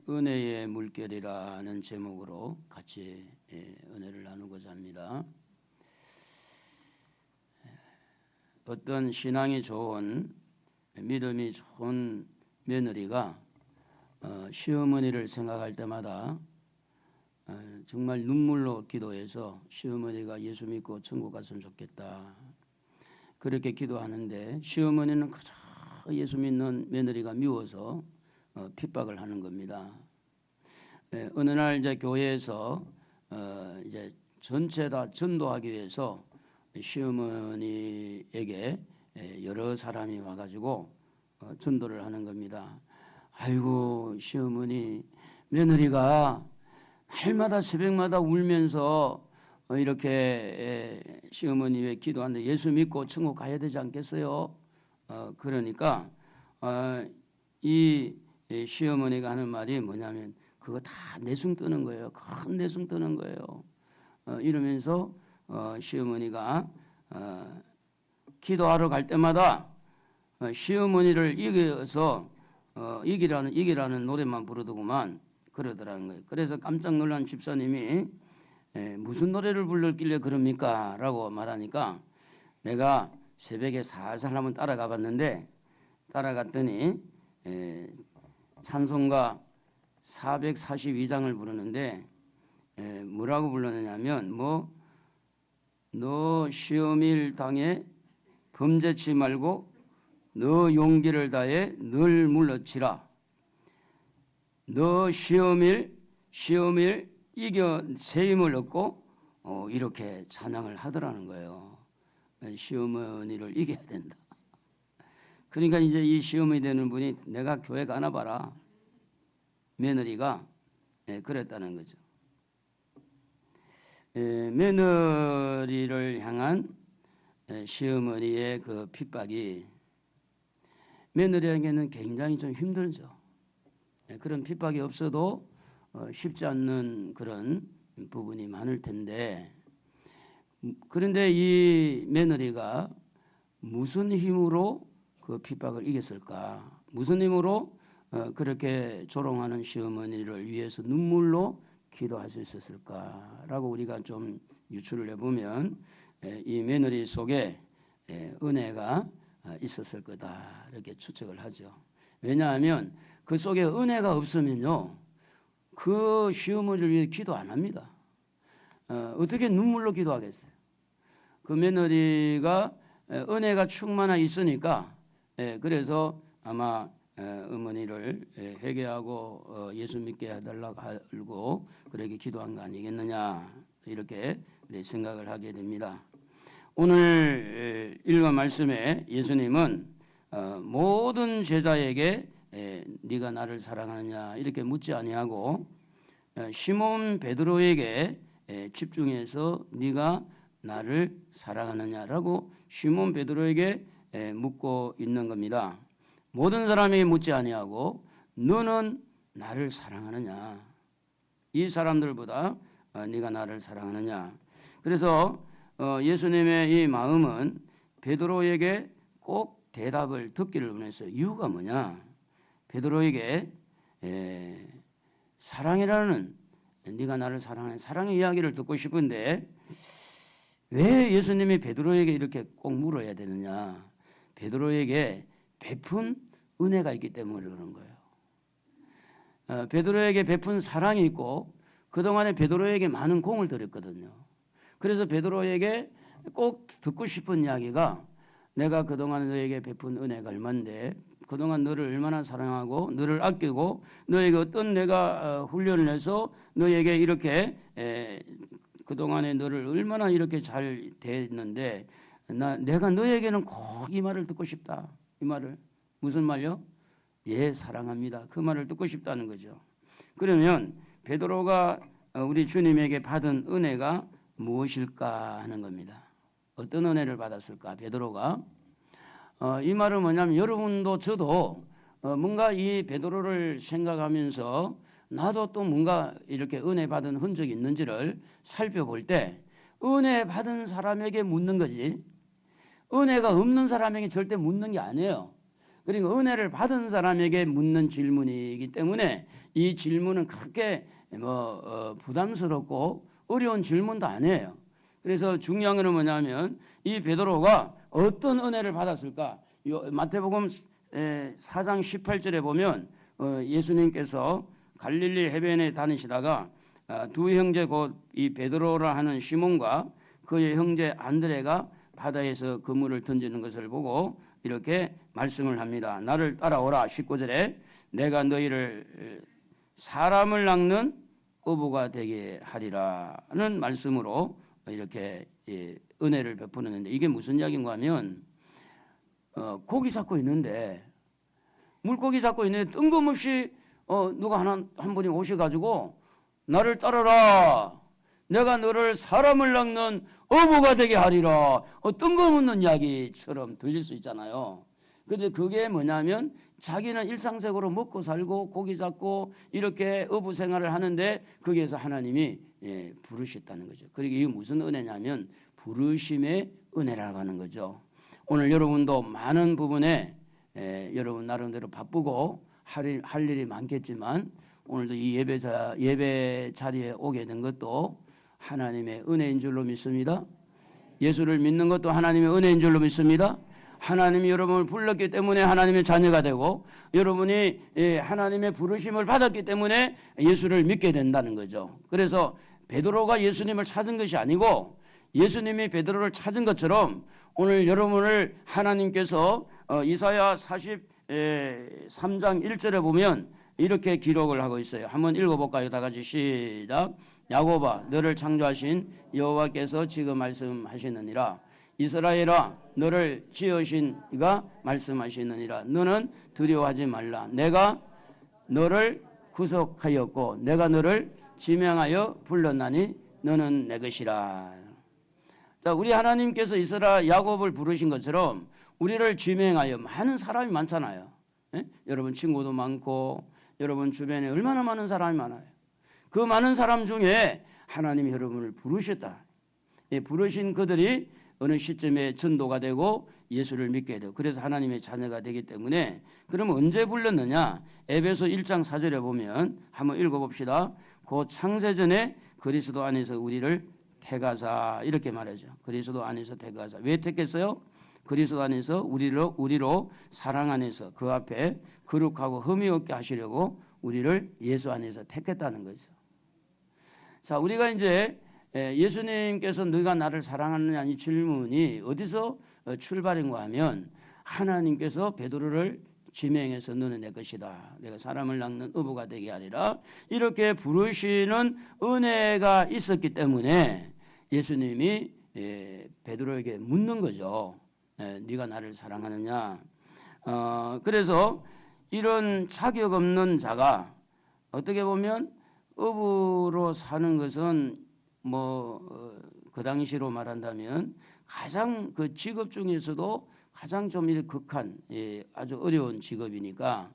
은혜의 물결이라는 제목으로 같이 은혜를 나누고자 합니다. 어떤 신앙이 좋은 믿음이 좋은 며느리가 시어머니를 생각할 때마다 정말 눈물로 기도해서 시어머니가 예수 믿고 천국 갔으면 좋겠다 그렇게 기도하는데, 시어머니는 그저 예수 믿는 며느리가 미워서 핍박을 하는 겁니다. 어느 날 이제 교회에서 이제 전체 다 전도하기 위해서 시어머니에게 여러 사람이 와가지고 전도를 하는 겁니다. 아이고, 시어머니, 며느리가 날마다 새벽마다 울면서 이렇게 시어머니 왜 기도하는데 예수 믿고 천국 가야 되지 않겠어요? 그러니까 이 시어머니가 하는 말이 뭐냐면 그거 다 내숭 뜨는 거예요. 큰 내숭 뜨는 거예요. 이러면서 시어머니가 기도하러 갈 때마다 시어머니를 이겨서 이기라는 노래만 부르더구만 그러더라는 거예요. 그래서 깜짝 놀란 집사님이 무슨 노래를 불렀길래 그럽니까? 라고 말하니까 내가 새벽에 살살 한번 따라가 봤는데, 따라갔더니 찬송가 442장을 부르는데 뭐라고 불렀느냐면 너 시험일 당에 범죄치 말고 너 용기를 다해 늘 물러치라. 너 시험일 이겨 새 힘을 얻고 이렇게 찬양을 하더라는 거예요. 시어머니를 이겨야 된다. 그러니까 이제 이 시어머니 되는 분이 내가 교회 가나 봐라. 며느리가 그랬다는 거죠. 며느리를 향한 시어머니의 그 핍박이 며느리에게는 굉장히 좀 힘들죠. 그런 핍박이 없어도 쉽지 않는 그런 부분이 많을 텐데, 그런데 이 며느리가 무슨 힘으로 그 핍박을 이겼을까? 무슨 힘으로 그렇게 조롱하는 시어머니를 위해서 눈물로 기도할 수 있었을까라고 우리가 좀 유추를 해보면 이 며느리 속에 은혜가 있었을 거다 이렇게 추측을 하죠. 왜냐하면 그 속에 은혜가 없으면요 그 시어머니를 위해 기도 안 합니다. 어떻게 눈물로 기도하겠어요? 그 며느리가 은혜가 충만하 있으니까 그래서 아마 어머니를 회개하고 예수 믿게 해달라고 하고 그렇게 기도한 거 아니겠느냐 이렇게 생각을 하게 됩니다. 오늘 읽은 말씀에 예수님은 모든 제자에게 네가 나를 사랑하느냐 이렇게 묻지 아니하고 시몬 베드로에게 집중해서 네가 나를 사랑하느냐라고 시몬 베드로에게 묻고 있는 겁니다. 모든 사람에게 묻지 아니하고 너는 나를 사랑하느냐, 이 사람들보다 네가 나를 사랑하느냐. 그래서 예수님의 이 마음은 베드로에게 꼭 대답을 듣기를 원했어요. 이유가 뭐냐? 베드로에게 사랑이라는, 네가 나를 사랑하는 사랑의 이야기를 듣고 싶은데 왜 예수님이 베드로에게 이렇게 꼭 물어야 되느냐? 베드로에게 베푼 은혜가 있기 때문에 그런 거예요. 베드로에게 베푼 사랑이 있고 그동안에 베드로에게 많은 공을 들였거든요. 그래서 베드로에게 꼭 듣고 싶은 이야기가 내가 그동안 너에게 베푼 은혜가 얼만데 그동안 너를 얼마나 사랑하고 너를 아끼고 너에게 어떤 내가 훈련을 해서 너에게 이렇게 그동안에 너를 얼마나 이렇게 잘 대했는데 내가 너에게는 꼭 이 말을 듣고 싶다. 이 말을 무슨 말요? 예, 사랑합니다. 그 말을 듣고 싶다는 거죠. 그러면 베드로가 우리 주님에게 받은 은혜가 무엇일까 하는 겁니다. 어떤 은혜를 받았을까 베드로가? 이 말은 뭐냐면 여러분도 저도 뭔가 이 베드로를 생각하면서 나도 또 뭔가 이렇게 은혜 받은 흔적이 있는지를 살펴볼 때 은혜 받은 사람에게 묻는 거지 은혜가 없는 사람에게 절대 묻는 게 아니에요. 그러니까 은혜를 받은 사람에게 묻는 질문이기 때문에 이 질문은 그렇게 부담스럽고 어려운 질문도 아니에요. 그래서 중요한 것은 뭐냐면 이 베드로가 어떤 은혜를 받았을까? 마태복음 4장 18절에 보면 예수님께서 갈릴리 해변에 다니시다가 두 형제 곧 이 베드로라 하는 시몬과 그의 형제 안드레가 바다에서 그물을 던지는 것을 보고 이렇게 말씀을 합니다. 나를 따라오라. 19절에 내가 너희를 사람을 낚는 어부가 되게 하리라는 말씀으로 이렇게 은혜를 베푸는데, 이게 무슨 이야기인가 하면 고기 잡고 있는데, 물고기 잡고 있는데 뜬금없이 누가 한 분이 오셔가지고 나를 따라라, 내가 너를 사람을 낚는 어부가 되게 하리라. 뜬금없는 이야기처럼 들릴 수 있잖아요. 근데 그게 뭐냐면 자기는 일상적으로 먹고 살고 고기 잡고 이렇게 어부 생활을 하는데 거기에서 하나님이 부르셨다는 거죠. 그리고 이게 무슨 은혜냐면 부르심의 은혜라고 하는 거죠. 오늘 여러분도 많은 부분에 여러분 나름대로 바쁘고 할 일이 많겠지만 오늘도 이 예배 자리에 오게 된 것도 하나님의 은혜인 줄로 믿습니다. 예수를 믿는 것도 하나님의 은혜인 줄로 믿습니다. 하나님이 여러분을 불렀기 때문에 하나님의 자녀가 되고, 여러분이 하나님의 부르심을 받았기 때문에 예수를 믿게 된다는 거죠. 그래서 베드로가 예수님을 찾은 것이 아니고 예수님이 베드로를 찾은 것처럼 오늘 여러분을 하나님께서 이사야 43장 1절에 보면 이렇게 기록을 하고 있어요. 한번 읽어볼까요? 다 같이 시작. 야곱아, 너를 창조하신 여호와께서 지금 말씀하시느니라. 이스라엘아, 너를 지으신 이가 말씀하시느니라. 너는 두려워하지 말라. 내가 너를 구속하였고 내가 너를 지명하여 불렀나니 너는 내 것이라. 자, 우리 하나님께서 야곱을 부르신 것처럼 우리를 지명하여, 많은 사람이 많잖아요. 여러분 친구도 많고 여러분 주변에 얼마나 많은 사람이 많아요. 그 많은 사람 중에 하나님이 여러분을 부르셨다. 부르신 그들이 어느 시점에 전도가 되고 예수를 믿게 되고, 그래서 하나님의 자녀가 되기 때문에, 그러면 언제 불렀느냐? 에베소 1장 4절에 보면 한번 읽어봅시다. 그 창세전에 그리스도 안에서 우리를 택하사, 이렇게 말하죠. 그리스도 안에서 택하사. 왜 택했어요? 그리스도 안에서 우리로 사랑 안에서 그 앞에 거룩하고 흠이 없게 하시려고 우리를 예수 안에서 택했다는 거죠. 자, 우리가 이제 예수님께서 너가 나를 사랑하느냐 이 질문이 어디서 출발인가 하면 하나님께서 베드로를 지명해서 너는 내 것이다. 내가 사람을 낚는 어부가 되게 하리라. 이렇게 부르시는 은혜가 있었기 때문에 예수님이 베드로에게 묻는 거죠. 네가 나를 사랑하느냐. 그래서 이런 자격 없는 자가 어떻게 보면 어부로 사는 것은 그 당시로 말한다면 가장 그 직업 중에서도 가장 좀 이렇게 극한, 아주 어려운 직업이니까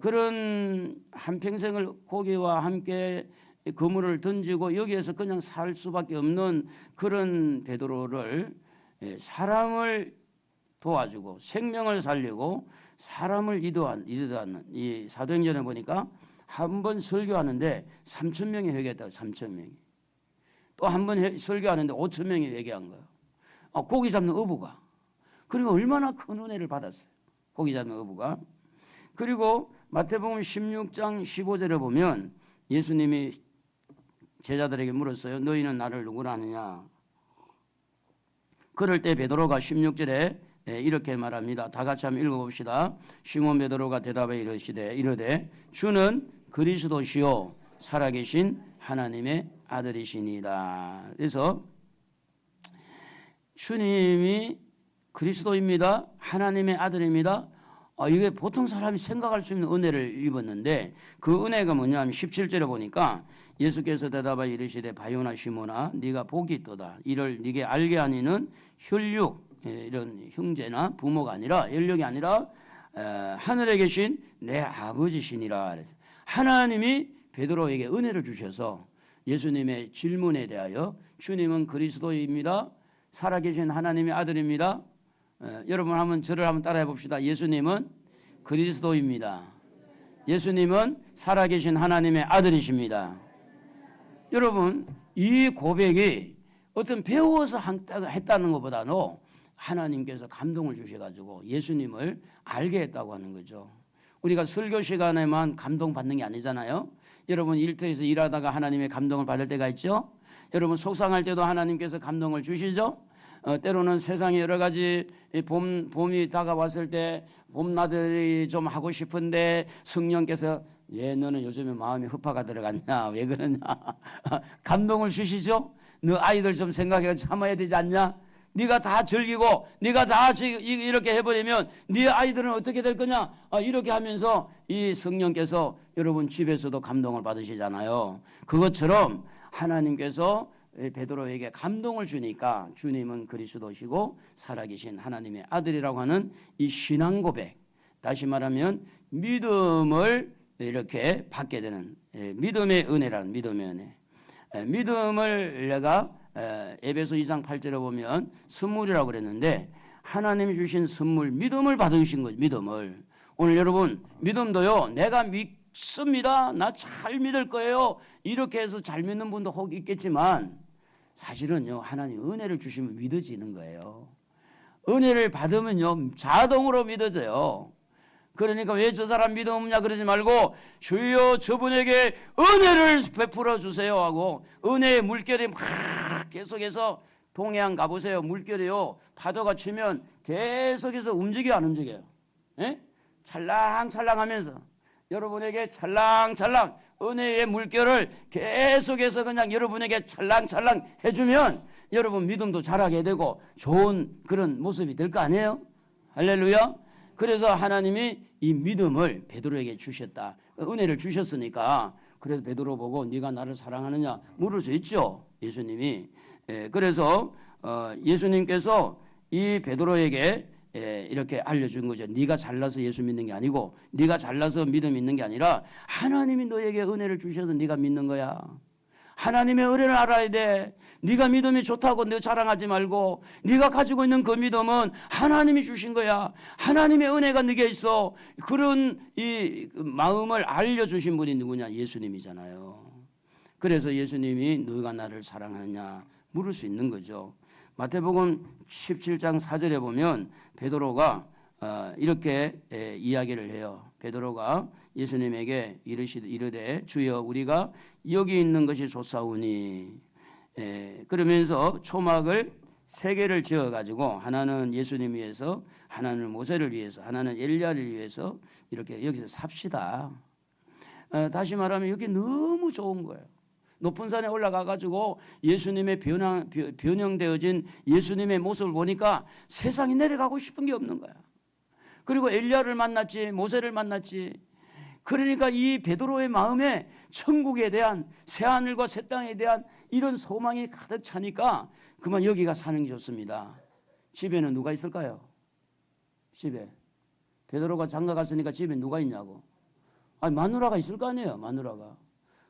그런 한평생을 고기와 함께 그물을 던지고 여기에서 그냥 살 수밖에 없는 그런 베드로를 사람을 도와주고 생명을 살리고 사람을 이도하는 이 사도행전에 보니까 한 번 설교하는데 3,000명이 회개했다고. 3,000명이. 또 한 번 설교하는데 5,000명이 회개한 거예요. 고기 잡는 어부가. 그리고 얼마나 큰 은혜를 받았어요. 고기 잡는 어부가. 그리고 마태복음 16장 15절에 보면 예수님이 제자들에게 물었어요. 너희는 나를 누구라 하느냐. 그럴 때 베드로가 16절에 이렇게 말합니다. 다 같이 한번 읽어봅시다. 시몬 베드로가 대답해 이르되 주는 그리스도시요 살아계신 하나님의 아들이시니이다. 그래서 주님이 그리스도입니다. 하나님의 아들입니다. 이게 보통 사람이 생각할 수 있는 은혜를 입었는데, 그 은혜가 뭐냐면 17절에 보니까 예수께서 대답하여 이르시되 바요나 시몬아 네가 복이 있도다. 이를 네게 알게 하니는 혈육, 이런 형제나 부모가 아니라, 연력이 아니라 하늘에 계신 내 아버지시니라. 하나님이 베드로에게 은혜를 주셔서 예수님의 질문에 대하여 주님은 그리스도입니다. 살아계신 하나님의 아들입니다. 여러분 한번 저를 한번 따라해 봅시다. 예수님은 그리스도입니다. 예수님은 살아계신 하나님의 아들이십니다. 여러분, 이 고백이 어떤 배워서 했다는 것보다는 하나님께서 감동을 주셔가지고 예수님을 알게 했다고 하는 거죠. 우리가 설교 시간에만 감동받는 게 아니잖아요. 여러분, 일터에서 일하다가 하나님의 감동을 받을 때가 있죠. 여러분, 속상할 때도 하나님께서 감동을 주시죠. 때로는 세상에 여러 가지 봄이 다가왔을 때 봄나들이 좀 하고 싶은데 성령께서 너는 요즘에 마음이 흡파가 들어갔냐, 왜 그러냐 감동을 주시죠. 너 아이들 좀 생각해 참아야 되지 않냐. 네가 다 즐기고 네가 다 이렇게 해버리면 네 아이들은 어떻게 될 거냐. 이렇게 하면서 이 성령께서 여러분 집에서도 감동을 받으시잖아요. 그것처럼 하나님께서 베드로에게 감동을 주니까 주님은 그리스도시고 살아계신 하나님의 아들이라고 하는 이 신앙 고백, 다시 말하면 믿음을 이렇게 받게 되는 믿음의 은혜라는 믿음의 은혜. 믿음을 내가 에베소 2장 8절에 보면 선물이라고 그랬는데 하나님이 주신 선물, 믿음을 받으신 거죠. 믿음을. 오늘 여러분 믿음도요, 내가 믿습니다, 나 잘 믿을 거예요, 이렇게 해서 잘 믿는 분도 혹 있겠지만 사실은요, 하나님 은혜를 주시면 믿어지는 거예요. 은혜를 받으면요 자동으로 믿어져요. 그러니까 왜 저 사람 믿음 없냐 그러지 말고 주여 저분에게 은혜를 베풀어 주세요 하고 은혜의 물결이 막 계속해서 동해안 가보세요. 물결이요 파도가 치면 계속해서 움직여 안 움직여요? 예? 찰랑찰랑하면서 여러분에게 찰랑찰랑 은혜의 물결을 계속해서 그냥 여러분에게 찰랑찰랑 해주면 여러분 믿음도 자라게 되고 좋은 그런 모습이 될 거 아니에요? 할렐루야. 그래서 하나님이 이 믿음을 베드로에게 주셨다. 은혜를 주셨으니까 그래서 베드로 보고 네가 나를 사랑하느냐 물을 수 있죠. 예수님이. 그래서 예수님께서 이 베드로에게 이렇게 알려준 거죠. 네가 잘나서 예수 믿는 게 아니고 네가 잘나서 믿음 있는 게 아니라 하나님이 너에게 은혜를 주셔서 네가 믿는 거야. 하나님의 은혜를 알아야 돼. 네가 믿음이 좋다고 너 자랑하지 말고 네가 가지고 있는 그 믿음은 하나님이 주신 거야. 하나님의 은혜가 네게 있어. 그런 이 마음을 알려주신 분이 누구냐? 예수님이잖아요. 그래서 예수님이 너가 나를 사랑하느냐 물을 수 있는 거죠. 마태복음 17장 4절에 보면 베드로가 이렇게 이야기를 해요. 베드로가 예수님에게 이르되 주여 우리가 여기 있는 것이 좋사오니, 그러면서 초막을 3개를 지어가지고 하나는 예수님 위해서, 하나는 모세를 위해서, 하나는 엘리야를 위해서 이렇게 여기서 삽시다. 다시 말하면 여기 너무 좋은 거예요. 높은 산에 올라가가지고 예수님의 변형되어진 예수님의 모습을 보니까 세상에 내려가고 싶은 게 없는 거야. 그리고 엘리야를 만났지, 모세를 만났지. 그러니까 이 베드로의 마음에 천국에 대한, 새하늘과 새 땅에 대한 이런 소망이 가득 차니까 그만 여기가 사는 게 좋습니다. 집에는 누가 있을까요? 집에 베드로가 장가 갔으니까 집에 누가 있냐고. 아니 마누라가 있을 거 아니에요. 마누라가.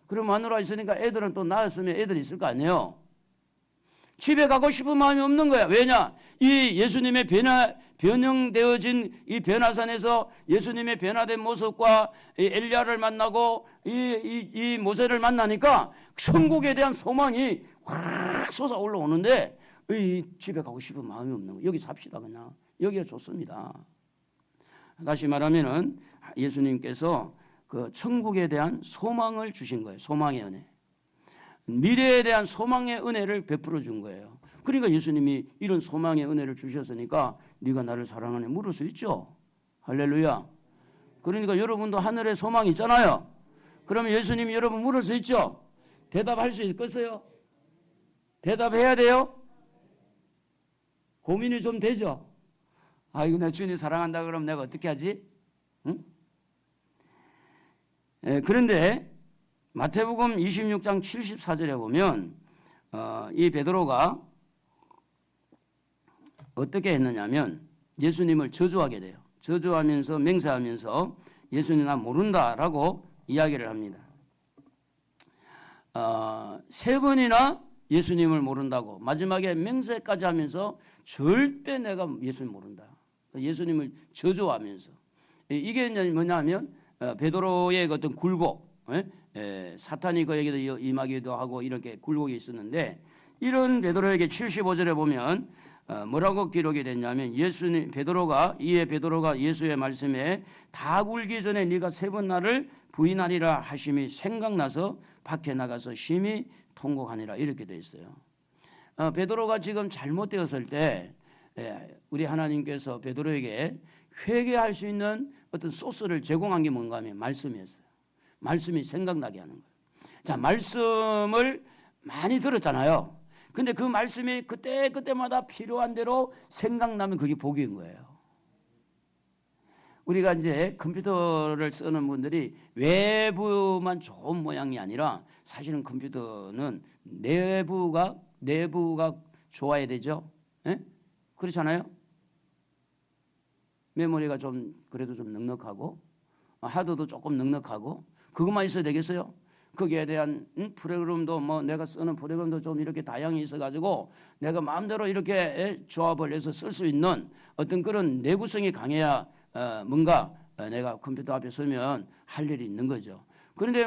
그럼 마누라 있으니까 애들은 또 낳았으면 애들이 있을 거 아니에요. 집에 가고 싶은 마음이 없는 거야. 왜냐? 이 예수님의 변형되어진 이 변화산에서 예수님의 변화된 모습과 이 엘리야를 만나고 이 모세를 만나니까 천국에 대한 소망이 확 솟아 올라오는데 이 집에 가고 싶은 마음이 없는 거야. 여기 삽시다 그냥. 여기가 좋습니다. 다시 말하면은 예수님께서 그 천국에 대한 소망을 주신 거예요. 소망의 은혜. 미래에 대한 소망의 은혜를 베풀어 준 거예요. 그러니까 예수님이 이런 소망의 은혜를 주셨으니까 네가 나를 사랑하냐 물을 수 있죠. 할렐루야. 그러니까 여러분도 하늘에 소망이 있잖아요. 그러면 예수님이 여러분 물을 수 있죠. 대답할 수 있겠어요? 대답해야 돼요? 고민이 좀 되죠. 이거 내 주님 사랑한다 그러면 내가 어떻게 하지? 응? 그런데 마태복음 26장 74절에 보면 이 베드로가 어떻게 했느냐면 예수님을 저주하게 돼요. 저주하면서 맹세하면서 예수님 나 모른다라고 이야기를 합니다. 3번이나 예수님을 모른다고 마지막에 맹세까지 하면서 절대 내가 예수님 모른다. 예수님을 저주하면서 이게 이제 뭐냐면 베드로의 어떤 굴곡, 사탄이 그에게도 임하기도 하고 이렇게 굴곡이 있었는데, 이런 베드로에게 75절에 보면 뭐라고 기록이 됐냐면, 베드로가 예수의 말씀에 다 굴기 전에 네가 3번 나를 부인하리라 하심이 생각나서 밖에 나가서 심히 통곡하니라, 이렇게 돼 있어요. 베드로가 지금 잘못되었을 때 우리 하나님께서 베드로에게 회개할 수 있는 어떤 소스를 제공한 게 뭔가 하면 말씀이었어요. 말씀이 생각나게 하는 거예요. 자, 말씀을 많이 들었잖아요. 근데 그 말씀이 그때마다 필요한 대로 생각나면 그게 복인 거예요. 우리가 이제 컴퓨터를 쓰는 분들이 외부만 좋은 모양이 아니라 사실은 컴퓨터는 내부가 좋아야 되죠. 그렇잖아요. 메모리가 좀 그래도 좀 넉넉하고 하드도 조금 넉넉하고 그것만 있어야 되겠어요? 거기에 대한 프로그램도 내가 쓰는 프로그램도 좀 이렇게 다양히 있어가지고 내가 마음대로 이렇게 조합을 해서 쓸 수 있는 어떤 그런 내구성이 강해야 뭔가 내가 컴퓨터 앞에 서면 할 일이 있는 거죠. 그런데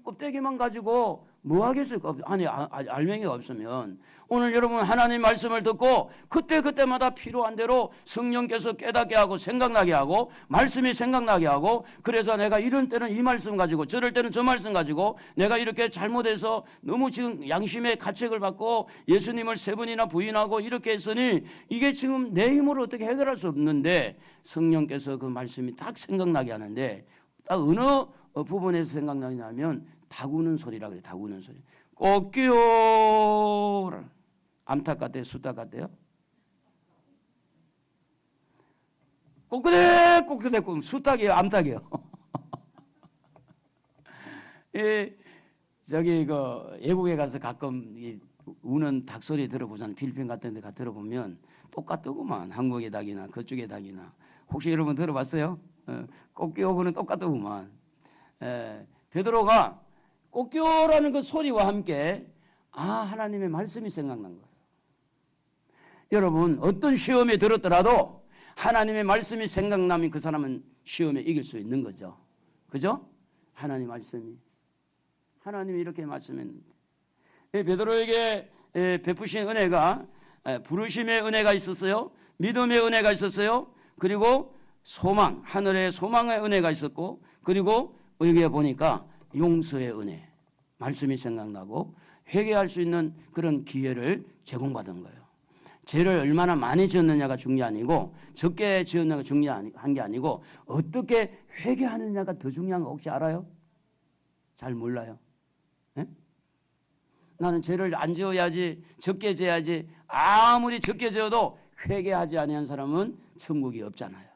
껍데기만 가지고 뭐 하겠어요? 아니, 알맹이가 없으면. 오늘 여러분 하나님 말씀을 듣고 그때마다 필요한 대로 성령께서 깨닫게 하고 생각나게 하고 말씀이 생각나게 하고, 그래서 내가 이런 때는 이 말씀 가지고 저럴 때는 저 말씀 가지고 내가 이렇게 잘못해서 너무 지금 양심의 가책을 받고 예수님을 3번이나 부인하고 이렇게 했으니 이게 지금 내 힘으로 어떻게 해결할 수 없는데, 성령께서 그 말씀이 딱 생각나게 하는데, 딱 어느 부분에서 생각나냐면 다구는 소리라 그래. 다구는 소리. 꽃기요. 암탉 같아요? 수탉 같아요? 꼬끄대 수탉이에요? 암탉이에요? 저기 외국에 가서 가끔 우는 닭 소리 들어보잖아요. 필리핀 같은 데 들어보면 똑같더구만. 한국의 닭이나 그쪽의 닭이나. 혹시 여러분 들어봤어요? 꽃기요는 똑같더구만. 베드로가 꽃기요라는 그 소리와 함께 하나님의 말씀이 생각난 거예요. 여러분, 어떤 시험에 들었더라도 하나님의 말씀이 생각나면 그 사람은 시험에 이길 수 있는 거죠. 그죠? 하나님 말씀이. 하나님이 이렇게 말씀했는데, 베드로에게 베푸신 은혜가 부르심의 은혜가 있었어요. 믿음의 은혜가 있었어요. 그리고 소망, 하늘의 소망의 은혜가 있었고, 그리고 여기에 보니까 용서의 은혜, 말씀이 생각나고 회개할 수 있는 그런 기회를 제공받은 거예요. 죄를 얼마나 많이 지었느냐가 중요하고 적게 지었느냐가 중요한 게 아니고 어떻게 회개하느냐가 더 중요한 거 혹시 알아요? 잘 몰라요. 네? 나는 죄를 안 지어야지, 적게 지어야지. 아무리 적게 지어도 회개하지 아니한 사람은 천국이 없잖아요.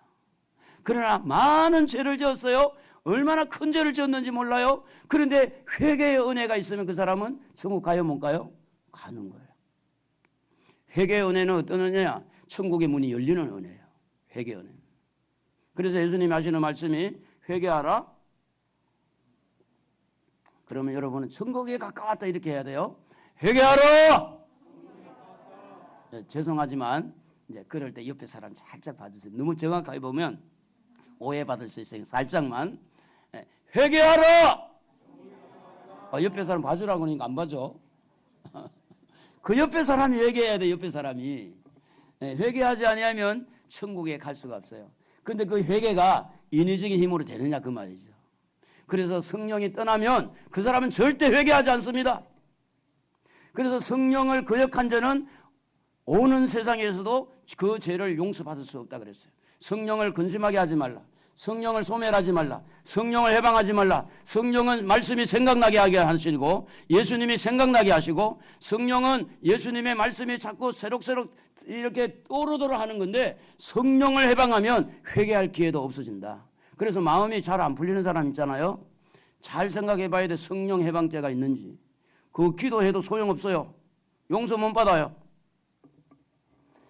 그러나 많은 죄를 지었어요. 얼마나 큰 죄를 지었는지 몰라요. 그런데 회개의 은혜가 있으면 그 사람은 천국 가요, 못 가요? 가는 거예요. 회개의 은혜는 어떤 은혜냐? 천국의 문이 열리는 은혜예요. 회개의 은혜. 그래서 예수님이 하시는 말씀이 회개하라. 그러면 여러분은 천국에 가까웠다 이렇게 해야 돼요. 회개하라. 죄송하지만 이제 그럴 때 옆에 사람 살짝 봐주세요. 너무 정확하게 보면 오해받을 수 있어요. 살짝만. 회개하라. 옆에 사람 봐주라고 하니까 안 봐줘. 그 옆에 사람이 회개해야 돼. 옆에 사람이. 회개하지 아니하면 천국에 갈 수가 없어요. 근데 그 회개가 인위적인 힘으로 되느냐 그 말이죠. 그래서 성령이 떠나면 그 사람은 절대 회개하지 않습니다. 그래서 성령을 거역한 자는 오는 세상에서도 그 죄를 용서받을 수 없다 그랬어요. 성령을 근심하게 하지 말라. 성령을 소멸하지 말라. 성령을 해방하지 말라. 성령은 말씀이 생각나게 하게 하시고 예수님이 생각나게 하시고, 성령은 예수님의 말씀이 자꾸 새록새록 이렇게 또르도록 하는 건데, 성령을 해방하면 회개할 기회도 없어진다. 그래서 마음이 잘 안 풀리는 사람 있잖아요. 잘 생각해 봐야 돼. 성령 해방죄가 있는지. 그 기도해도 소용없어요. 용서 못 받아요.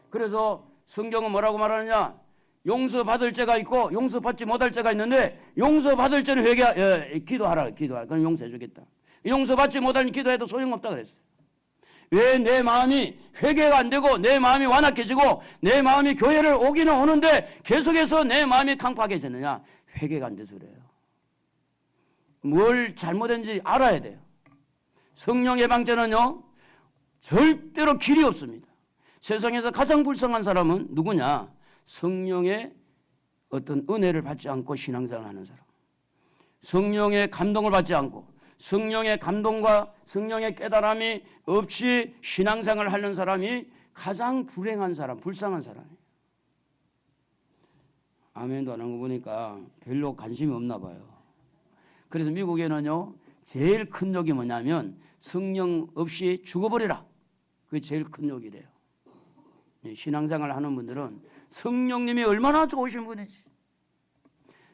그래서 성경은 뭐라고 말하느냐? 용서받을 죄가 있고 용서받지 못할 죄가 있는데, 용서받을 죄는 기도하라. 그럼 용서해 주겠다. 용서받지 못하면 기도해도 소용없다 그랬어요. 왜 내 마음이 회개가 안 되고 내 마음이 완악해지고 내 마음이 교회를 오기는 오는데 계속해서 내 마음이 강팍해지느냐? 회개가 안 돼서 그래요. 뭘 잘못했는지 알아야 돼요. 성령의 방전은요, 절대로 길이 없습니다. 세상에서 가장 불쌍한 사람은 누구냐? 성령의 어떤 은혜를 받지 않고 신앙생활을 하는 사람. 성령의 감동을 받지 않고 성령의 감동과 성령의 깨달음이 없이 신앙생활을 하는 사람이 가장 불행한 사람, 불쌍한 사람이에요. 아멘도 안 한 거 보니까 별로 관심이 없나 봐요. 그래서 미국에는요, 제일 큰 욕이 뭐냐면 성령 없이 죽어버리라. 그게 제일 큰 욕이래요. 신앙생활을 하는 분들은 성령님이 얼마나 좋으신 분이지.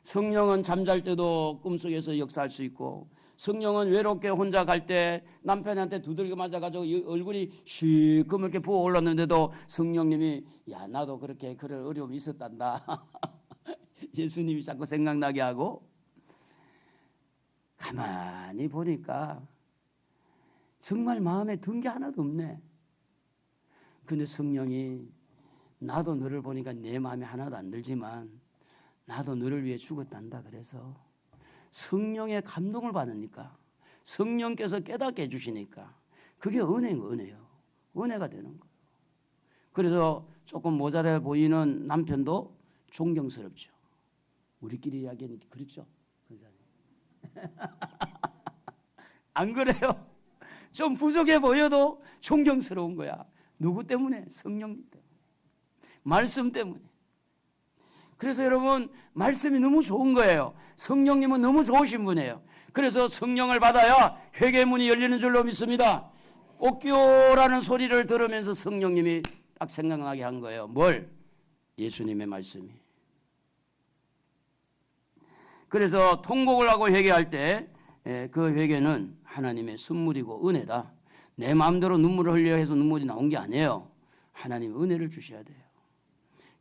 성령은 잠잘 때도 꿈속에서 역사할 수 있고, 성령은 외롭게 혼자 갈 때 남편한테 두들겨 맞아가지고 얼굴이 시커멓게 부어올랐는데도 성령님이 야 나도 그렇게 그런 어려움이 있었단다. 예수님이 자꾸 생각나게 하고, 가만히 보니까 정말 마음에 든 게 하나도 없네. 근데 성령이 나도 너를 보니까 내 마음에 하나도 안 들지만 나도 너를 위해 죽었단다. 그래서 성령의 감동을 받으니까, 성령께서 깨닫게 해주시니까 그게 은혜예요. 은혜가 되는 거예요. 그래서 조금 모자라 보이는 남편도 존경스럽죠. 우리끼리 이야기는 그렇죠? 안 그래요? 좀 부족해 보여도 존경스러운 거야. 누구 때문에? 성령님 때문에. 말씀 때문에. 그래서 여러분, 말씀이 너무 좋은 거예요. 성령님은 너무 좋으신 분이에요. 그래서 성령을 받아야 회개문이 열리는 줄로 믿습니다. 옥교라는 소리를 들으면서 성령님이 딱 생각나게 한 거예요. 뭘? 예수님의 말씀이. 그래서 통곡을 하고 회개할 때 그 회개는 하나님의 선물이고 은혜다. 내 마음대로 눈물을 흘려 해서 눈물이 나온 게 아니에요. 하나님 은혜를 주셔야 돼요.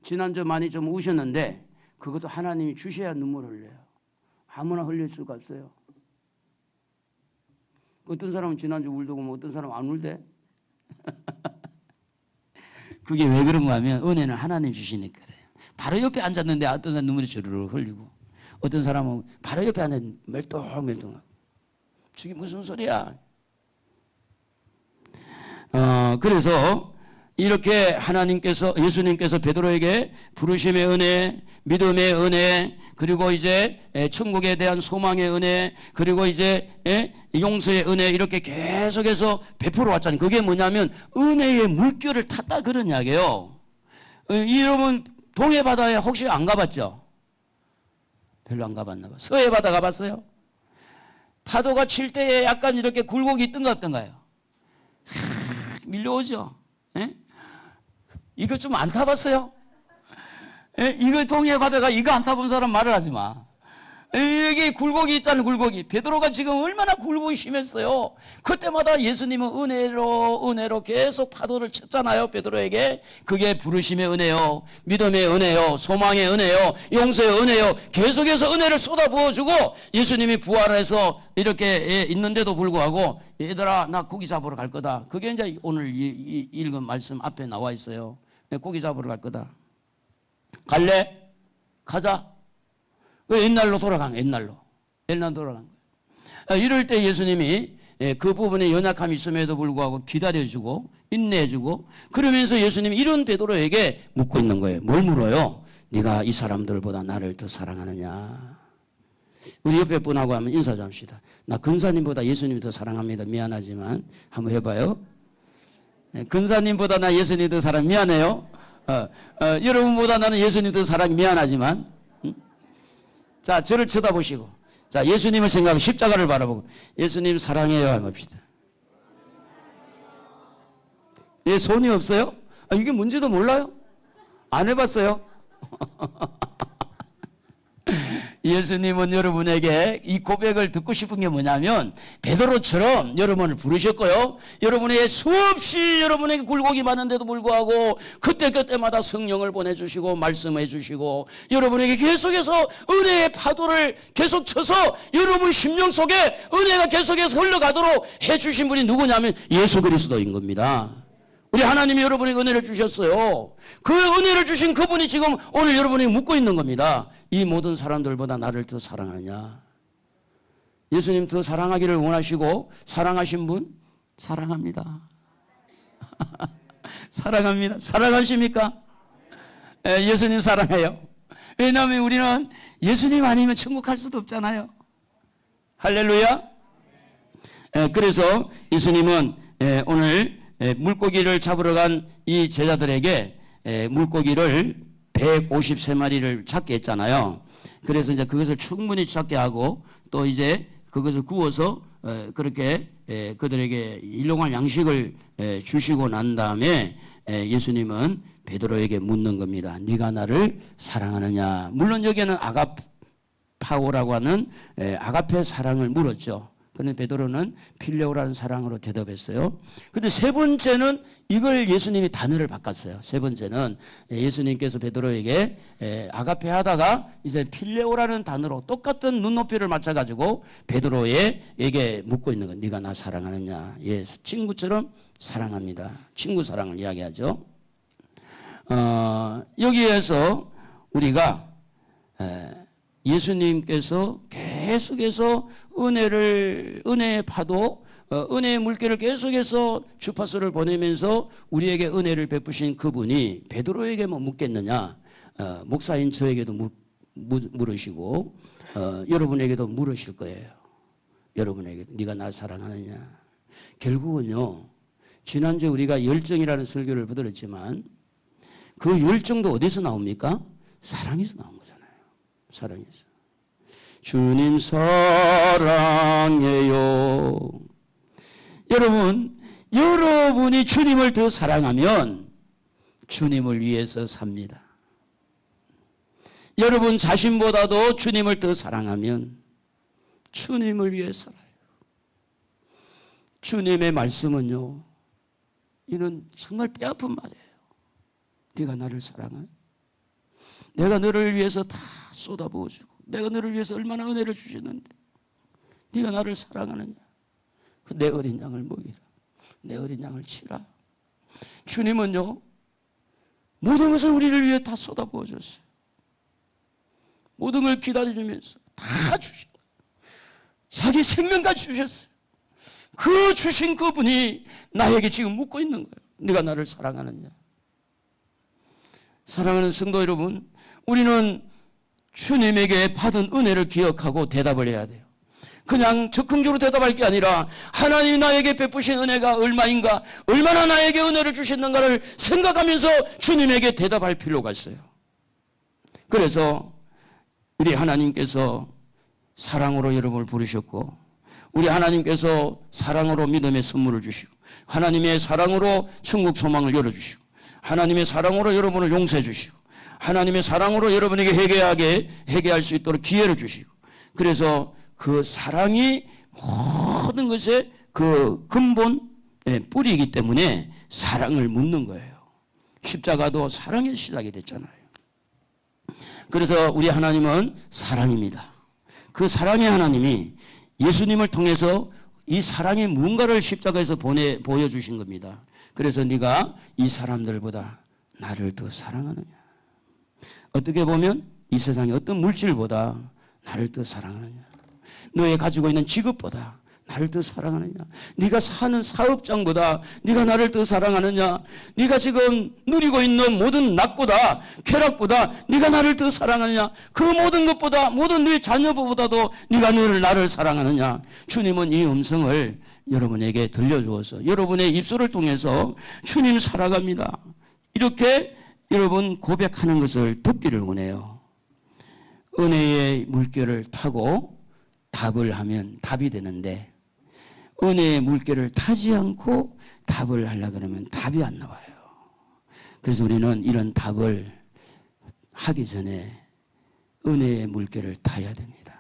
지난주 많이 좀 우셨는데 그것도 하나님이 주셔야 눈물을 흘려요. 아무나 흘릴 수가 없어요. 어떤 사람은 지난주 울더고 뭐 어떤 사람은 안 울대. 그게 왜 그런가 하면 은혜는 하나님 주시니까 그래요. 바로 옆에 앉았는데 어떤 사람은 눈물이 주르륵 흘리고, 어떤 사람은 바로 옆에 앉았는데 멀뚱멀뚱하고. 저게 무슨 소리야. 그래서 이렇게 하나님께서, 예수님께서 베드로에게 부르심의 은혜, 믿음의 은혜, 그리고 이제 천국에 대한 소망의 은혜, 그리고 이제 용서의 은혜, 이렇게 계속해서 베풀어 왔잖아요. 그게 뭐냐면 은혜의 물결을 탔다 그런 이야기예요. 여러분 동해 바다에 혹시 안 가봤죠? 별로 안 가봤나 봐. 서해 바다 가봤어요? 파도가 칠 때에 약간 이렇게 굴곡이 있던가 없던가요? 밀려오죠. 에? 이거 좀 안 타봤어요? 이거 동해 바다가 이거 안 타본 사람 말을 하지 마. 여기 굴곡이 있잖아요. 굴곡이. 베드로가 지금 얼마나 굴곡이 심했어요. 그때마다 예수님은 은혜로 계속 파도를 쳤잖아요. 베드로에게. 그게 부르심의 은혜요, 믿음의 은혜요, 소망의 은혜요, 용서의 은혜요. 계속해서 은혜를 쏟아부어주고 예수님이 부활해서 이렇게 있는데도 불구하고 얘들아 나 고기 잡으러 갈 거다. 그게 이제 오늘 읽은 말씀 앞에 나와 있어요. 고기 잡으러 갈 거다. 갈래? 가자. 옛날로 돌아간 거예요. 옛날로 돌아간 거예요. 이럴 때 예수님이 그 부분에 연약함이 있음에도 불구하고 기다려주고 인내해주고, 그러면서 예수님이 이런 베드로에게 묻고 있는 거예요. 뭘 물어요? 네가 이 사람들보다 나를 더 사랑하느냐? 우리 옆에 분하고 한번 인사 좀 합시다. 나 근사님보다 예수님이 더 사랑합니다. 미안하지만 한번 해봐요. 근사님보다 나 예수님이 더 사랑. 미안해요. 여러분보다 나는 예수님 더 사랑이 미안하지만. 자, 저를 쳐다보시고, 자, 예수님을 생각하고 십자가를 바라보고, 예수님 사랑해요 합시다. 예, 손이 없어요? 이게 뭔지도 몰라요? 안 해봤어요? 예수님은 여러분에게 이 고백을 듣고 싶은 게 뭐냐면 베드로처럼 여러분을 부르셨고요. 여러분에게 수없이 여러분에게 굴곡이 많은데도 불구하고 그때마다 성령을 보내주시고 말씀해 주시고 여러분에게 계속해서 은혜의 파도를 계속 쳐서 여러분 심령 속에 은혜가 계속해서 흘러가도록 해주신 분이 누구냐면 예수 그리스도인 겁니다. 우리 하나님이 여러분에게 은혜를 주셨어요. 그 은혜를 주신 그분이 지금 오늘 여러분에게 묻고 있는 겁니다. 이 모든 사람들보다 나를 더 사랑하느냐? 예수님 더 사랑하기를 원하시고 사랑하신 분? 사랑합니다. 사랑합니다. 사랑하십니까? 예수님 사랑해요. 왜냐하면 우리는 예수님 아니면 천국 갈 수도 없잖아요. 할렐루야. 그래서 예수님은 오늘 물고기를 잡으러 간 이 제자들에게 물고기를 153마리를 잡게 했잖아요. 그래서 이제 그것을 충분히 잡게 하고 또 이제 그것을 구워서 그렇게 그들에게 일용할 양식을 주시고 난 다음에 예수님은 베드로에게 묻는 겁니다. 네가 나를 사랑하느냐? 물론 여기에는 아가파오라고 하는 아가페 사랑을 물었죠. 그런데 베드로는 필레오라는 사랑으로 대답했어요. 근데 세 번째는 이걸 예수님이 단어를 바꿨어요. 세 번째는 예수님께서 베드로에게 아가페 하다가 이제 필레오라는 단어로 똑같은 눈높이를 맞춰가지고 베드로에게 묻고 있는 건 네가 나 사랑하느냐? 예, 친구처럼 사랑합니다. 친구 사랑을 이야기하죠. 여기에서 우리가 예수님께서 계속해서 은혜의 파도, 은혜의 물결을 계속해서 주파수를 보내면서 우리에게 은혜를 베푸신 그분이 베드로에게 뭐 묻겠느냐? 목사인 저에게도 물으시고 여러분에게도 물으실 거예요. 여러분에게 네가 나 사랑하느냐? 결국은요. 지난주에 우리가 열정이라는 설교를 들었지만 그 열정도 어디서 나옵니까? 사랑에서 나온 거잖아요. 사랑해서. 주님 사랑해요. 여러분이 주님을 더 사랑하면 주님을 위해서 삽니다. 여러분 자신보다도 주님을 더 사랑하면 주님을 위해 살아요. 주님의 말씀은요, 이는 정말 뼈아픈 말이에요. 네가 나를 사랑해? 내가 너를 위해서 다 쏟아부어주고 내가 너를 위해서 얼마나 은혜를 주셨는데 네가 나를 사랑하느냐? 내 어린 양을 먹이라. 내 어린 양을 치라. 주님은요, 모든 것을 우리를 위해 다 쏟아부어줬어요. 모든 걸 기다려주면서 다 주신 거예요. 자기 생명까지 주셨어요. 그 주신 그분이 나에게 지금 묻고 있는 거예요. 네가 나를 사랑하느냐? 사랑하는 성도 여러분, 우리는 주님에게 받은 은혜를 기억하고 대답을 해야 돼요. 그냥 적극적으로 대답할 게 아니라 하나님이 나에게 베푸신 은혜가 얼마인가, 얼마나 나에게 은혜를 주셨는가를 생각하면서 주님에게 대답할 필요가 있어요. 그래서 우리 하나님께서 사랑으로 여러분을 부르셨고, 우리 하나님께서 사랑으로 믿음의 선물을 주시고, 하나님의 사랑으로 천국 소망을 열어주시고, 하나님의 사랑으로 여러분을 용서해 주시고, 하나님의 사랑으로 여러분에게 회개할 수 있도록 기회를 주시고, 그래서 그 사랑이 모든 것의 그 근본 뿌리이기 때문에 사랑을 묻는 거예요. 십자가도 사랑의 시작이 됐잖아요. 그래서 우리 하나님은 사랑입니다. 그 사랑의 하나님이 예수님을 통해서 이 사랑의 무언가를 십자가에서 보여주신 겁니다. 그래서 네가 이 사람들보다 나를 더 사랑하느냐? 어떻게 보면 이 세상의 어떤 물질보다 나를 더 사랑하느냐? 너의 가지고 있는 직업보다 나를 더 사랑하느냐? 네가 사는 사업장보다 네가 나를 더 사랑하느냐? 네가 지금 누리고 있는 모든 낙보다 쾌락보다 네가 나를 더 사랑하느냐? 그 모든 것보다 모든 네 자녀보다도 네가 나를 사랑하느냐? 주님은 이 음성을 여러분에게 들려주어서 여러분의 입술을 통해서 주님 사랑합니다, 이렇게 여러분 고백하는 것을 듣기를 원해요. 은혜의 물결을 타고 답을 하면 답이 되는데 은혜의 물결을 타지 않고 답을 하려고 그러면 답이 안 나와요. 그래서 우리는 이런 답을 하기 전에 은혜의 물결을 타야 됩니다.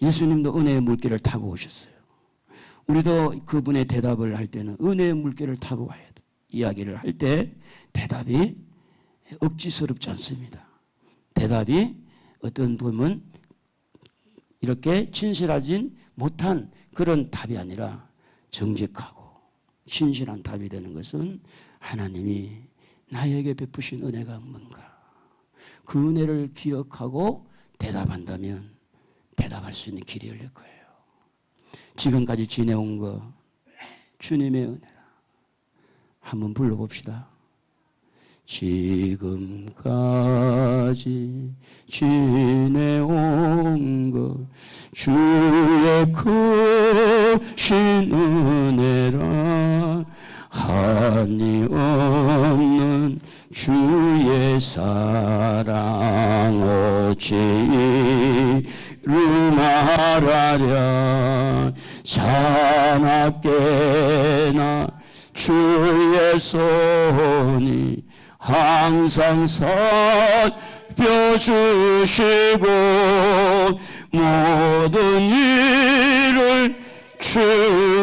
예수님도 은혜의 물결을 타고 오셨어요. 우리도 그분의 대답을 할 때는 은혜의 물결을 타고 와야 돼. 이야기를 할 때 대답이 억지스럽지 않습니다. 대답이 어떤 보면 이렇게 진실하진 못한 그런 답이 아니라 정직하고 신실한 답이 되는 것은 하나님이 나에게 베푸신 은혜가 뭔가 그 은혜를 기억하고 대답한다면 대답할 수 있는 길이 열릴 거예요. 지금까지 지내온 거 주님의 은혜라. 한번 불러봅시다. 지금까지 지내온 것 주의 크신 은혜라. 한이 없는 주의 사랑 어찌 이루 말하랴. 자나깨나 주의 손이 항상 살펴주시고 모든 일을 주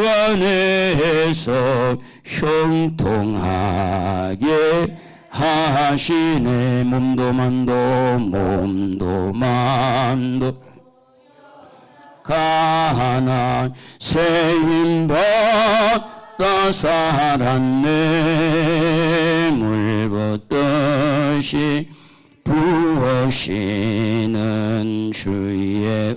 안에서 형통하게 하시네. 몸도 만도 가나 새 힘 받아 살았네. 물붓듯이 부으시는 주의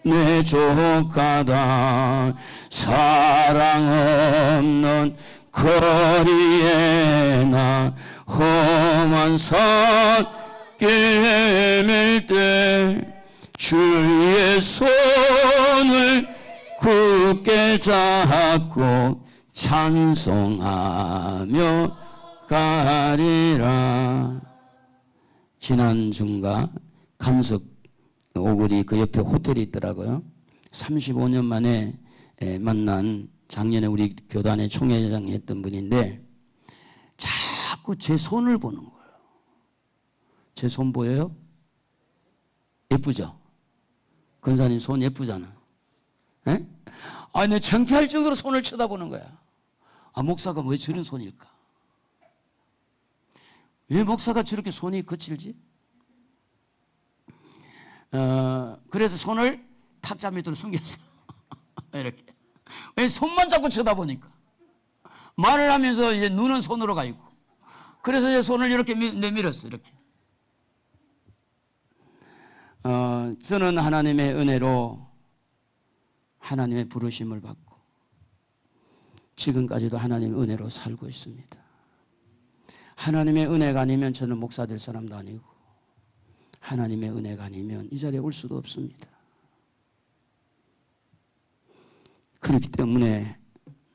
은혜 족하다. 사랑 없는 거리에 나 험한 산길 헤맬 때 주의 손을 굳게 잡고 찬송하며 가리라. 지난 주인가 간석 오거리 그 옆에 호텔이 있더라고요. 35년 만에 만난 작년에 우리 교단의 총회장 했던 분인데 자꾸 제 손을 보는 거예요. 제 손 보여요? 예쁘죠? 권사님 손 예쁘잖아. 에? 아, 내 창피할 정도로 손을 쳐다보는 거야. 아, 목사가 왜 저런 손일까? 왜 목사가 저렇게 손이 거칠지? 그래서 손을 탁자 밑으로 숨겼어. 이렇게. 왜 손만 자꾸 쳐다보니까. 말을 하면서 이제 눈은 손으로 가 있고. 그래서 이제 손을 이렇게 내밀었어, 이렇게. 저는 하나님의 은혜로 하나님의 부르심을 받고 지금까지도 하나님의 은혜로 살고 있습니다. 하나님의 은혜가 아니면 저는 목사 될 사람도 아니고 하나님의 은혜가 아니면 이 자리에 올 수도 없습니다. 그렇기 때문에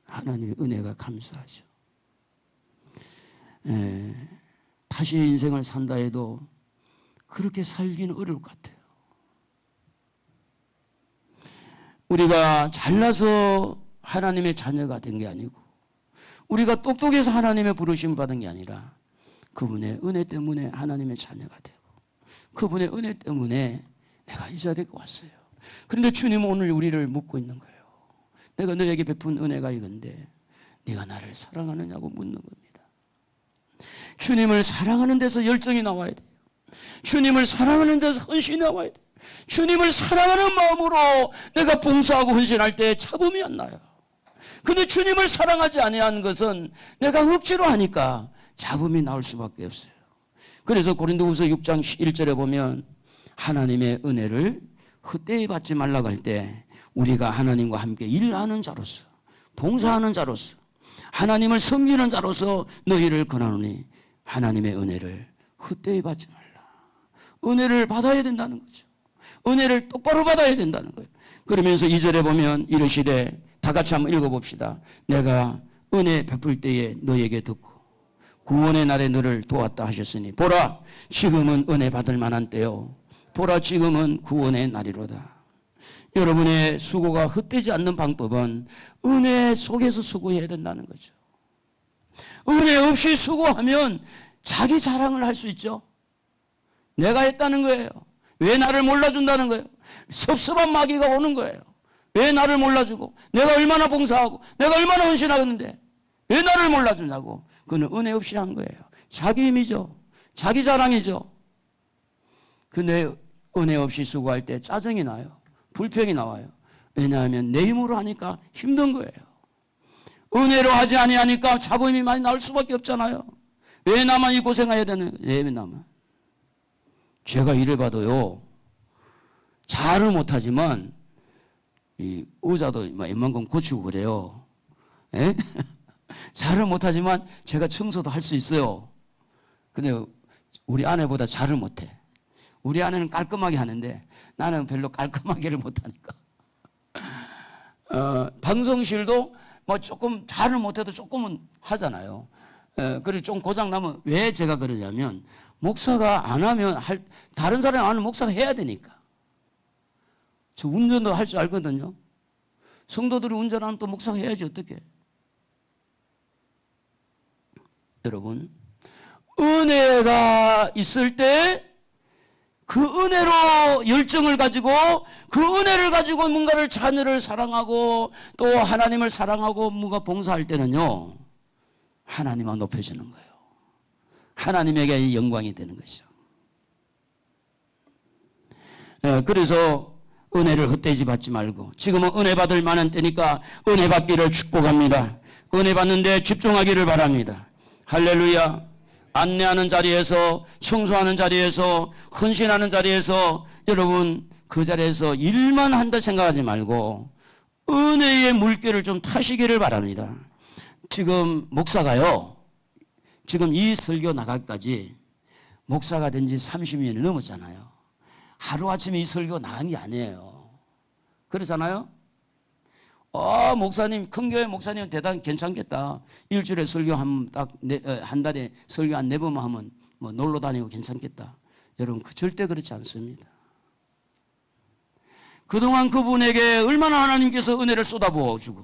하나님의 은혜가 감사하죠. 다시 인생을 산다 해도 그렇게 살기는 어려울 것 같아요. 우리가 잘나서 하나님의 자녀가 된 게 아니고 우리가 똑똑해서 하나님의 부르심을 받은 게 아니라 그분의 은혜 때문에 하나님의 자녀가 되고 그분의 은혜 때문에 내가 이 자리에 왔어요. 그런데 주님은 오늘 우리를 묻고 있는 거예요. 내가 너에게 베푼 은혜가 이건데 네가 나를 사랑하느냐고 묻는 겁니다. 주님을 사랑하는 데서 열정이 나와야 돼요. 주님을 사랑하는 데서 헌신이 나와야 돼요. 주님을 사랑하는 마음으로 내가 봉사하고 헌신할 때 잡음이 안 나요. 근데 주님을 사랑하지 아니한 것은 내가 억지로 하니까 잡음이 나올 수밖에 없어요. 그래서 고린도후서 6장 1절에 보면 하나님의 은혜를 헛되이 받지 말라고 할 때 우리가 하나님과 함께 일하는 자로서 봉사하는 자로서 하나님을 섬기는 자로서 너희를 권하노니 하나님의 은혜를 헛되이 받지 말라. 은혜를 받아야 된다는 거죠. 은혜를 똑바로 받아야 된다는 거예요. 그러면서 2절에 보면 이르시되 다 같이 한번 읽어봅시다. 내가 은혜 베풀 때에 너에게 듣고 구원의 날에 너를 도왔다 하셨으니 보라 지금은 은혜 받을 만한 때요 보라 지금은 구원의 날이로다. 여러분의 수고가 헛되지 않는 방법은 은혜 속에서 수고해야 된다는 거죠. 은혜 없이 수고하면 자기 자랑을 할 수 있죠. 내가 했다는 거예요. 왜 나를 몰라준다는 거예요? 섭섭한 마귀가 오는 거예요. 왜 나를 몰라주고, 내가 얼마나 봉사하고, 내가 얼마나 헌신하는데 왜 나를 몰라주냐고. 그는 은혜 없이 한 거예요. 자기 힘이죠. 자기 자랑이죠. 근데 은혜 없이 수고할 때 짜증이 나요. 불평이 나와요. 왜냐하면 내 힘으로 하니까 힘든 거예요. 은혜로 하지 아니하니까 자부심이 많이 나올 수밖에 없잖아요. 왜 나만 이 고생해야 되는 거예요? 왜 나만? 제가 이래봐도요, 잘은 못하지만 이 의자도 웬만큼 고치고 그래요. 에? 잘은 못하지만 제가 청소도 할 수 있어요. 근데 우리 아내보다 잘은 못해. 우리 아내는 깔끔하게 하는데 나는 별로 깔끔하게를 못하니까. 방송실도 뭐 조금 잘은 못해도 조금은 하잖아요. 그리고 좀 고장나면 왜 제가 그러냐면 목사가 안 하면 다른 사람이 안 하면 목사가 해야 되니까. 저 운전도 할 줄 알거든요. 성도들이 운전하면 또 목사가 해야지 어떻게. 여러분, 은혜가 있을 때 그 은혜로 열정을 가지고 그 은혜를 가지고 뭔가를 자녀를 사랑하고 또 하나님을 사랑하고 뭔가 봉사할 때는요, 하나님만 높여주는 거예요. 하나님에게 영광이 되는 것이죠. 그래서 은혜를 헛되이 받지 말고, 지금은 은혜 받을 만한 때니까 은혜 받기를 축복합니다. 은혜 받는데 집중하기를 바랍니다. 할렐루야. 안내하는 자리에서, 청소하는 자리에서, 헌신하는 자리에서, 여러분 그 자리에서 일만 한다 생각하지 말고 은혜의 물결을 좀 타시기를 바랍니다. 지금 목사가요, 지금 이 설교 나가기까지 목사가 된 지 30년이 넘었잖아요. 하루아침에 이 설교 나간 게 아니에요. 그렇잖아요? 목사님, 큰 교회 목사님 대단 괜찮겠다. 일주일에 설교 한 달에 설교 한 4번 하면 뭐 놀러 다니고 괜찮겠다. 여러분, 절대 그렇지 않습니다. 그동안 그분에게 얼마나 하나님께서 은혜를 쏟아부어 주고,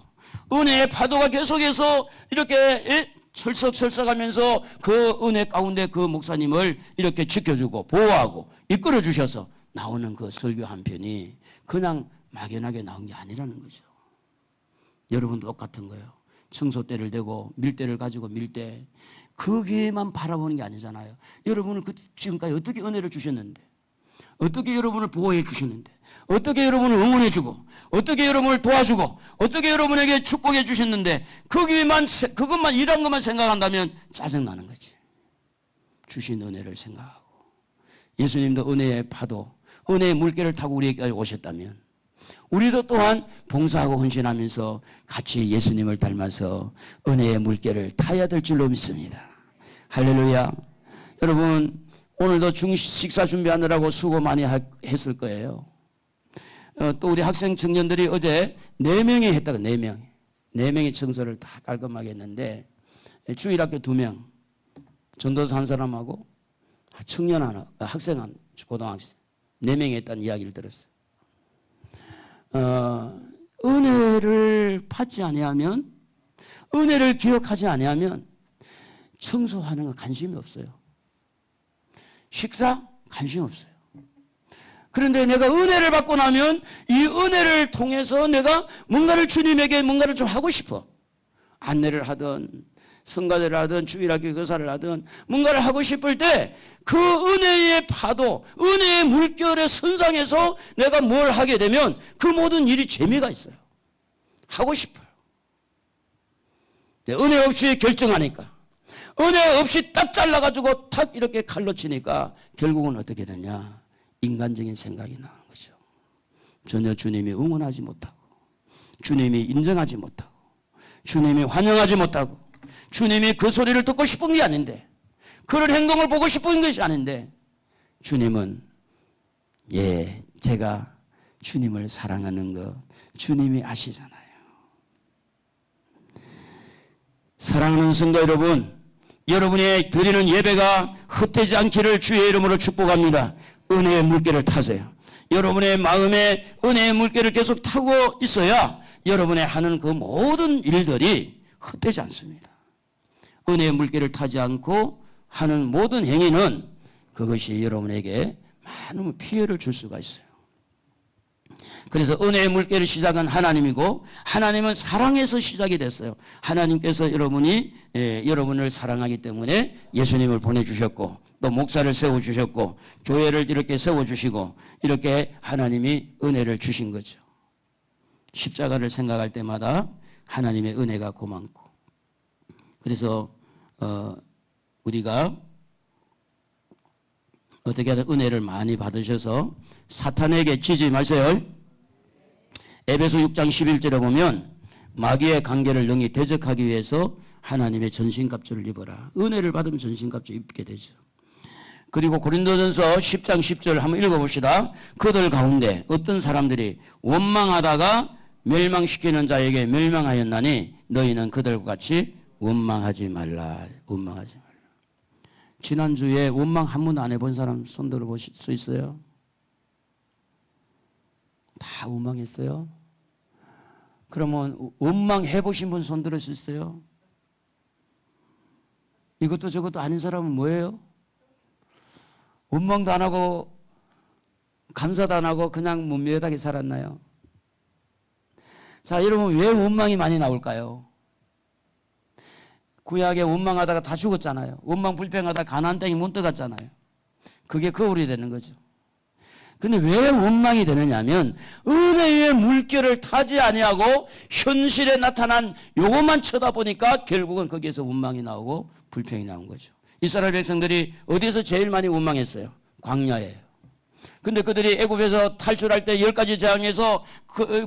은혜의 파도가 계속해서 이렇게 철썩철썩하면서 그 은혜 가운데 그 목사님을 이렇게 지켜주고 보호하고 이끌어 주셔서 나오는 그 설교 한 편이 그냥 막연하게 나온 게 아니라는 거죠. 여러분도 똑같은 거예요. 청소대를 대고 밀대를 가지고 밀 때 거기에만 바라보는 게 아니잖아요. 여러분은 지금까지 어떻게 은혜를 주셨는데, 어떻게 여러분을 보호해 주셨는데, 어떻게 여러분을 응원해 주고, 어떻게 여러분을 도와주고, 어떻게 여러분에게 축복해 주셨는데, 그것만 일한 것만 생각한다면 짜증나는 거지. 주신 은혜를 생각하고, 예수님도 은혜의 파도, 은혜의 물결을 타고 우리에게 오셨다면 우리도 또한 봉사하고 헌신하면서 같이 예수님을 닮아서 은혜의 물결을 타야 될 줄로 믿습니다. 할렐루야. 여러분, 오늘도 식사 준비하느라고 수고 많이 했을 거예요. 또 우리 학생 청년들이 어제 4명이 했다고. 4명이 청소를 다 깔끔하게 했는데 주일학교 2명, 전도사 한 사람하고 청년 하나, 학생 하나, 고등학생 4명이 했다는 이야기를 들었어요. 은혜를 받지 아니하면, 은혜를 기억하지 아니하면 청소하는 거 관심이 없어요. 식사 관심 없어요. 그런데 내가 은혜를 받고 나면 이 은혜를 통해서 내가 뭔가를 주님에게 뭔가를 좀 하고 싶어. 안내를 하든 성가대를 하든 주일학교 교사를 하든 뭔가를 하고 싶을 때 그 은혜의 파도, 은혜의 물결의 선상에서 내가 뭘 하게 되면 그 모든 일이 재미가 있어요. 하고 싶어요. 은혜 없이 결정하니까, 은혜 없이 딱 잘라가지고 탁 이렇게 칼로 치니까 결국은 어떻게 되냐, 인간적인 생각이 나는 거죠. 전혀 주님이 응원하지 못하고, 주님이 인정하지 못하고, 주님이 환영하지 못하고, 주님이 그 소리를 듣고 싶은 게 아닌데, 그런 행동을 보고 싶은 것이 아닌데, 주님은 제가 주님을 사랑하는 거 주님이 아시잖아요. 사랑하는 성도 여러분, 여러분의 드리는 예배가 헛되지 않기를 주의 이름으로 축복합니다. 은혜의 물결을 타세요. 여러분의 마음에 은혜의 물결을 계속 타고 있어야 여러분의 하는 그 모든 일들이 헛되지 않습니다. 은혜의 물결을 타지 않고 하는 모든 행위는 그것이 여러분에게 많은 피해를 줄 수가 있어요. 그래서 은혜의 물결의 시작은 하나님이고 하나님은 사랑에서 시작이 됐어요. 하나님께서 여러분을 사랑하기 때문에 예수님을 보내주셨고 또 목사를 세워주셨고 교회를 이렇게 세워주시고 이렇게 하나님이 은혜를 주신 거죠. 십자가를 생각할 때마다 하나님의 은혜가 고맙고 그래서 우리가 어떻게 하든 은혜를 많이 받으셔서 사탄에게 지지 마세요. 에베소 6장 11절에 보면 마귀의 관계를 능히 대적하기 위해서 하나님의 전신갑주를 입어라. 은혜를 받으면 전신갑주 입게 되죠. 그리고 고린도전서 10장 10절 한번 읽어봅시다. 그들 가운데 어떤 사람들이 원망하다가 멸망시키는 자에게 멸망하였나니 너희는 그들과 같이 원망하지 말라. 원망하지 말라. 지난주에 원망 한 번도 안 해본 사람 손 들어보실 수 있어요? 다 원망했어요? 그러면 원망해보신 분 손 들을 수 있어요? 이것도 저것도 아닌 사람은 뭐예요? 원망도 안 하고 감사도 안 하고 그냥 묵묵하게 살았나요? 자, 여러분 왜 원망이 많이 나올까요? 구약에 원망하다가 다 죽었잖아요. 원망 불평하다가 가나안 땅에 못 들어갔잖아요. 그게 거울이 되는 거죠. 근데 왜 원망이 되느냐 하면 은혜의 물결을 타지 아니하고 현실에 나타난 요것만 쳐다보니까 결국은 거기에서 원망이 나오고 불평이 나온 거죠. 이스라엘 백성들이 어디에서 제일 많이 원망했어요? 광야예요. 근데 그들이 애굽에서 탈출할 때 10가지 재앙에서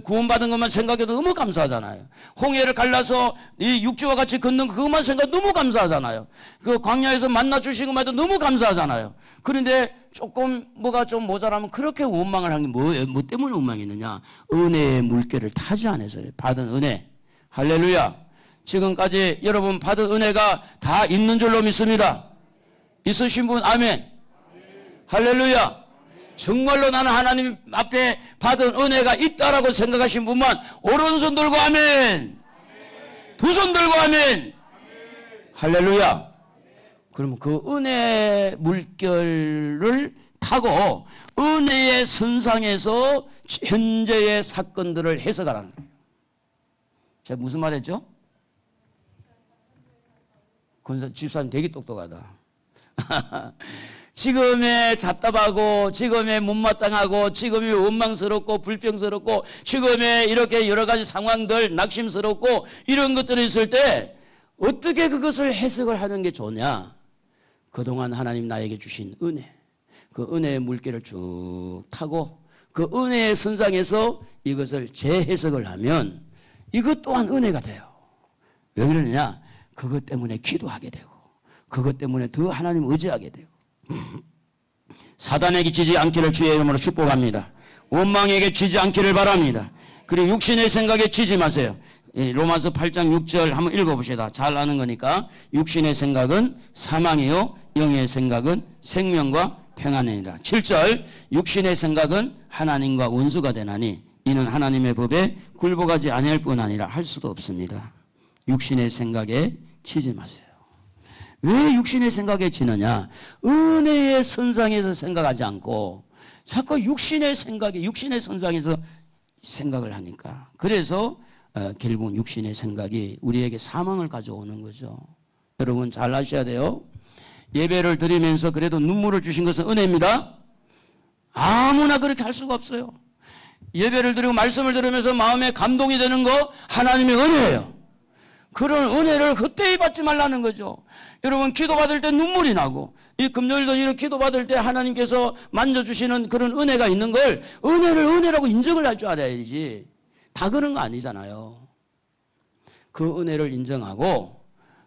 구원받은 것만 생각해도 너무 감사하잖아요. 홍해를 갈라서 이 육지와 같이 걷는 그것만 생각해도 너무 감사하잖아요. 그 광야에서 만나 주신 것만 해도 너무 감사하잖아요. 그런데 조금 뭐가 좀 모자라면 그렇게 원망을 한 게 뭐 때문에 원망했느냐? 은혜의 물결을 타지 않아서요. 받은 은혜. 할렐루야. 지금까지 여러분 받은 은혜가 다 있는 줄로 믿습니다. 있으신 분 아멘. 할렐루야. 정말로 나는 하나님 앞에 받은 은혜가 있다라고 생각하신 분만 오른손 들고 아멘. 두 손 들고 아멘. 할렐루야. 그러면 그 은혜 물결을 타고 은혜의 선상에서 현재의 사건들을 해석하라는 거예요. 제가 무슨 말 했죠? 집사님 되게 똑똑하다. 지금의 답답하고 지금의 못마땅하고 지금의 원망스럽고 불평스럽고 지금의 이렇게 여러 가지 상황들 낙심스럽고 이런 것들이 있을 때 어떻게 그것을 해석을 하는 게 좋냐? 그동안 하나님 나에게 주신 은혜, 그 은혜의 물결을 쭉 타고 그 은혜의 선상에서 이것을 재해석을 하면 이것 또한 은혜가 돼요. 왜 그러느냐? 그것 때문에 기도하게 되고 그것 때문에 더 하나님 의지하게 되고 사단에게 지지 않기를 주의 이름으로 축복합니다. 원망에게 지지 않기를 바랍니다. 그리고 육신의 생각에 지지 마세요. 로마서 8장 6절 한번 읽어봅시다. 잘 아는 거니까. 육신의 생각은 사망이요 영의 생각은 생명과 평안이니라. 7절 육신의 생각은 하나님과 원수가 되나니 이는 하나님의 법에 굴복하지 아니할 뿐 아니라 할 수도 없습니다. 육신의 생각에 치지 마세요. 왜 육신의 생각에 치느냐? 은혜의 선상에서 생각하지 않고 자꾸 육신의 생각에 육신의 선상에서 생각을 하니까 그래서 결국은 육신의 생각이 우리에게 사망을 가져오는 거죠. 여러분 잘 아셔야 돼요. 예배를 드리면서 그래도 눈물을 주신 것은 은혜입니다. 아무나 그렇게 할 수가 없어요. 예배를 드리고 말씀을 들으면서 마음에 감동이 되는 거 하나님의 은혜예요. 그런 은혜를 헛되이 받지 말라는 거죠. 여러분 기도받을 때 눈물이 나고 이 금요일도 이런 기도받을 때 하나님께서 만져주시는 그런 은혜가 있는 걸 은혜를 은혜라고 인정을 할 줄 알아야지. 다 그런 거 아니잖아요. 그 은혜를 인정하고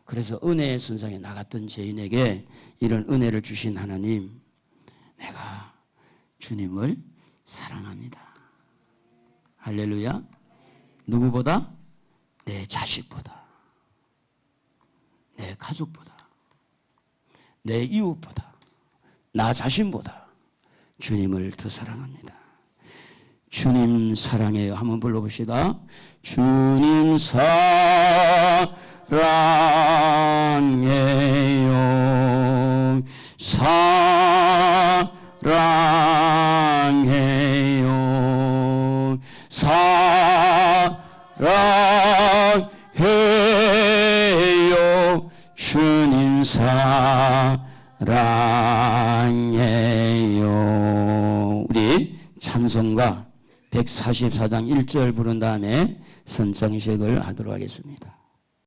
그래서 은혜의 선상에 나갔던 죄인에게 이런 은혜를 주신 하나님, 내가 주님을 사랑합니다. 할렐루야. 누구보다? 내 자식보다, 내 가족보다, 내 이웃보다, 나 자신보다 주님을 더 사랑합니다. 주님 사랑해요. 한번 불러봅시다. 주님 사랑해요. 사랑해요. 사랑해요. 우리 찬송가 144장 1절 부른 다음에 선창식을 하도록 하겠습니다.